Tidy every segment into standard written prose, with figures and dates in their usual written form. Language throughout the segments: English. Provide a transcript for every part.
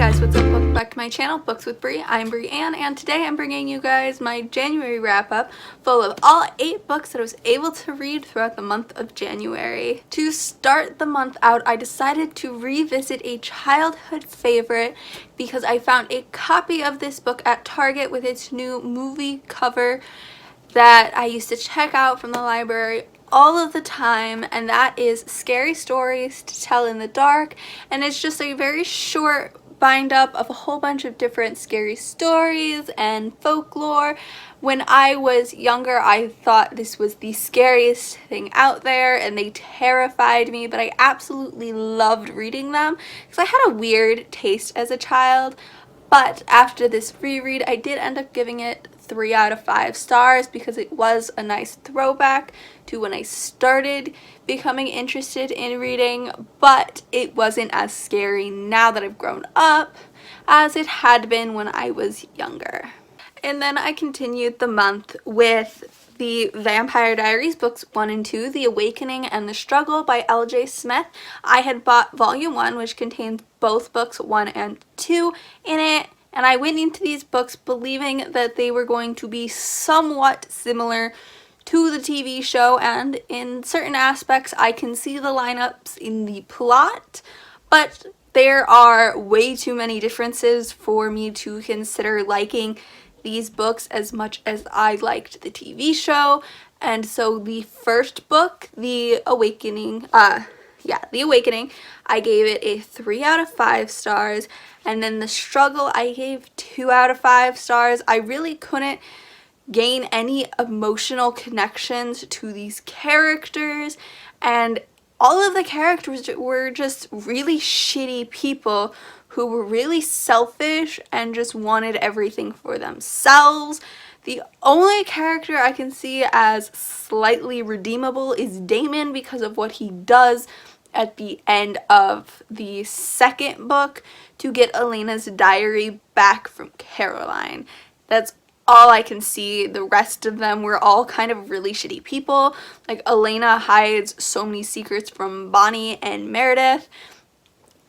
guys, what's up? Welcome back to my channel, Books with Brie. I'm Brianne, and today I'm bringing you guys my January wrap-up full of all 8 books that I was able to read throughout the month of January. To start the month out, I decided to revisit a childhood favorite because I found a copy of this book at Target with its new movie cover that I used to check out from the library all of the time, and that is Scary Stories to Tell in the Dark. And it's just a very short bind up of a whole bunch of different scary stories and folklore. When I was younger, I thought this was the scariest thing out there and they terrified me, but I absolutely loved reading them because I had a weird taste as a child. But after this reread, I did end up giving it 3 out of 5 stars because it was a nice throwback to when I started becoming interested in reading, but it wasn't as scary now that I've grown up as it had been when I was younger. And then I continued the month with the Vampire Diaries books 1 and 2, The Awakening and the Struggle by L.J. Smith. I had bought volume 1, which contains both books 1 and 2 in it, and I went into these books believing that they were going to be somewhat similar to the TV show, and in certain aspects I can see the lineups in the plot, but there are way too many differences for me to consider liking these books as much as I liked the TV show. And so the first book, The Awakening, The Awakening, I gave it a 3 out of 5 stars, and then The Struggle I gave 2 out of 5 stars. I really couldn't gain any emotional connections to these characters, and all of the characters were just really shitty people who were really selfish and just wanted everything for themselves. The only character I can see as slightly redeemable is Damon because of what he does at the end of the second book to get Elena's diary back from Caroline. That's all I can see. The rest of them were all kind of really shitty people. Like, Elena hides so many secrets from Bonnie and Meredith,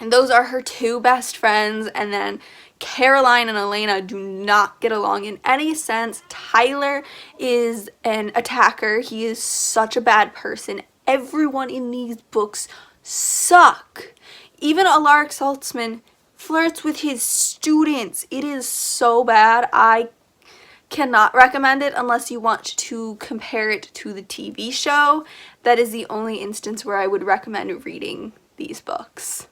and those are her 2 best friends, and then Caroline and Elena do not get along in any sense. Tyler is an attacker. He is such a bad person. Everyone in these books suck. Even Alaric Saltzman flirts with his students. It is so bad. I cannot recommend it unless you want to compare it to the TV show. That is the only instance where I would recommend reading these books.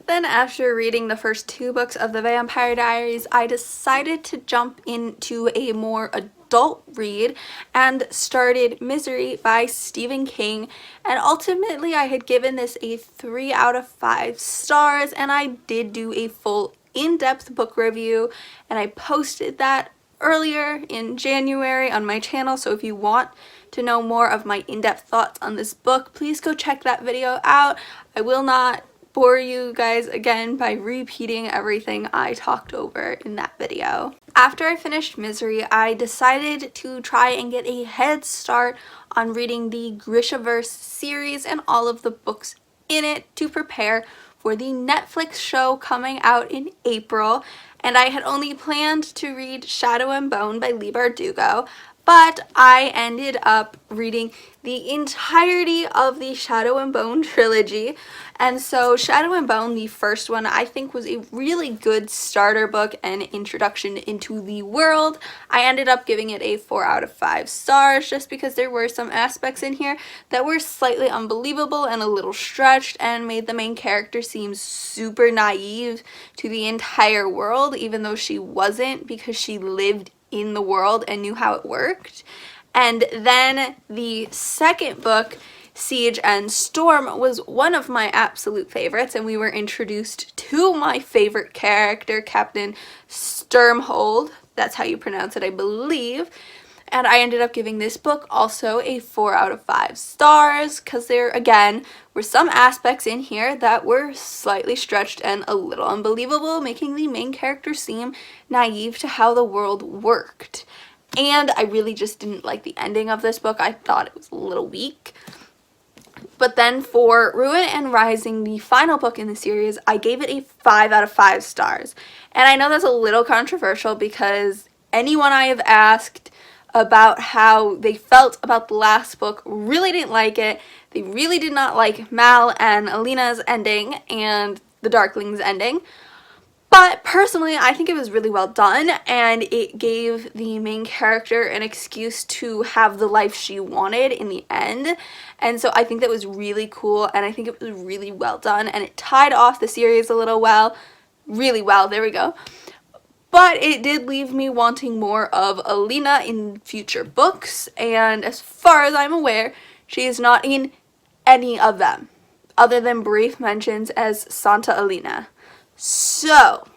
Then after reading the first 2 books of the Vampire Diaries, I decided to jump into a more adult read and started Misery by Stephen King, and ultimately I had given this a 3 out of 5 stars, and I did do a full in-depth book review, and I posted that earlier in January on my channel, so if you want to know more of my in-depth thoughts on this book, please go check that video out. I will not bore you guys again by repeating everything I talked over in that video. After I finished Misery, I decided to try and get a head start on reading the Grishaverse series and all of the books in it to prepare for the Netflix show coming out in April, and I had only planned to read Shadow and Bone by Leigh Bardugo, but I ended up reading the entirety of the Shadow and Bone trilogy. And so Shadow and Bone, the first one, I think was a really good starter book and introduction into the world. I ended up giving it a 4 out of 5 stars just because there were some aspects in here that were slightly unbelievable and a little stretched and made the main character seem super naive to the entire world, even though she wasn't, because she lived in the world and knew how it worked. And then the second book, Siege and Storm, was one of my absolute favorites, and we were introduced to my favorite character, Captain Sturmhold. That's how you pronounce it, I believe. And I ended up giving this book also a 4 out of 5 stars because there, again, were some aspects in here that were slightly stretched and a little unbelievable, making the main character seem naive to how the world worked. And I really just didn't like the ending of this book. I thought it was a little weak. But then for Ruin and Rising, the final book in the series, I gave it a 5 out of 5 stars. And I know that's a little controversial because anyone I have asked about how they felt about the last book really didn't like it. They really did not like Mal and Alina's ending and the Darkling's ending. But personally, I think it was really well done, and it gave the main character an excuse to have the life she wanted in the end. And so I think that was really cool, and I think it was really well done, and it tied off the series a little really well, there we go. But it did leave me wanting more of Alina in future books, and as far as I'm aware, she is not in any of them, other than brief mentions as Santa Alina. So,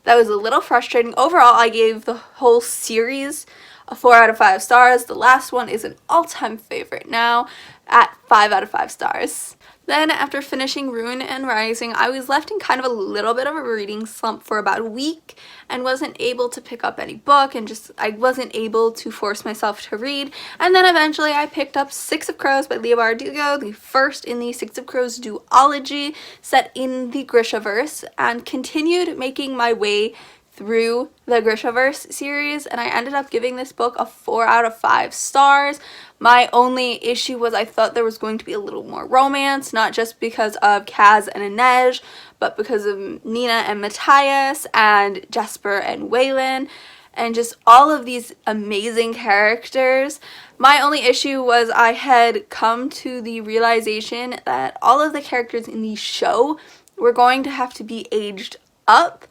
that was a little frustrating. Overall, I gave the whole series a 4 out of 5 stars. The last one is an all-time favorite now at 5 out of 5 stars. Then, after finishing Ruin and Rising, I was left in kind of a little bit of a reading slump for about a week and wasn't able to pick up any book, and I wasn't able to force myself to read. And then eventually I picked up Six of Crows by Leigh Bardugo, the first in the Six of Crows duology set in the Grishaverse, and continued making my way through the Grishaverse series, and I ended up giving this book a 4 out of 5 stars. My only issue was I thought there was going to be a little more romance, not just because of Kaz and Inej, but because of Nina and Matthias and Jesper and Waylon, and just all of these amazing characters. My only issue was I had come to the realization that all of the characters in the show were going to have to be aged up,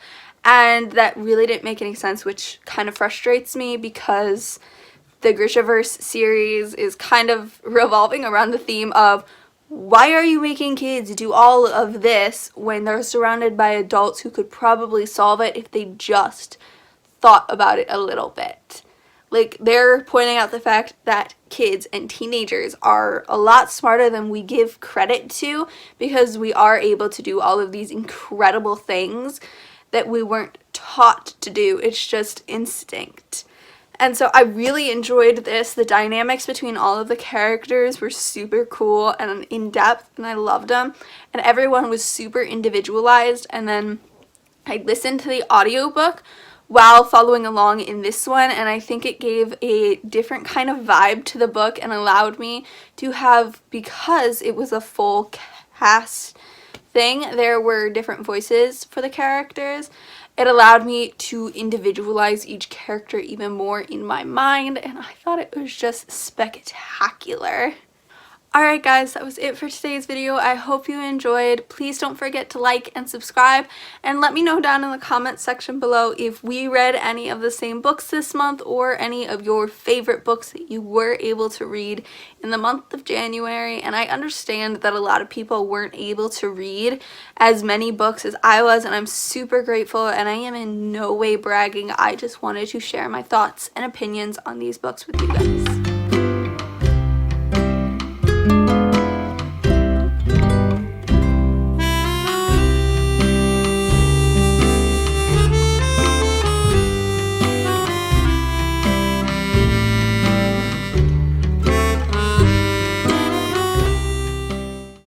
and that really didn't make any sense, which kind of frustrates me because the Grishaverse series is kind of revolving around the theme of why are you making kids do all of this when they're surrounded by adults who could probably solve it if they just thought about it a little bit. Like, they're pointing out the fact that kids and teenagers are a lot smarter than we give credit to because we are able to do all of these incredible things that we weren't taught to do. It's just instinct. And so I really enjoyed this. The dynamics between all of the characters were super cool and in-depth, and I loved them. And everyone was super individualized. And then I listened to the audiobook while following along in this one, and I think it gave a different kind of vibe to the book and allowed me to have, because it was a full cast thing, there were different voices for the characters. It allowed me to individualize each character even more in my mind, and I thought it was just spectacular. Alright guys, that was it for today's video. I hope you enjoyed. Please don't forget to like and subscribe, and let me know down in the comments section below if we read any of the same books this month or any of your favorite books that you were able to read in the month of January. And I understand that a lot of people weren't able to read as many books as I was, and I'm super grateful, and I am in no way bragging. I just wanted to share my thoughts and opinions on these books with you guys.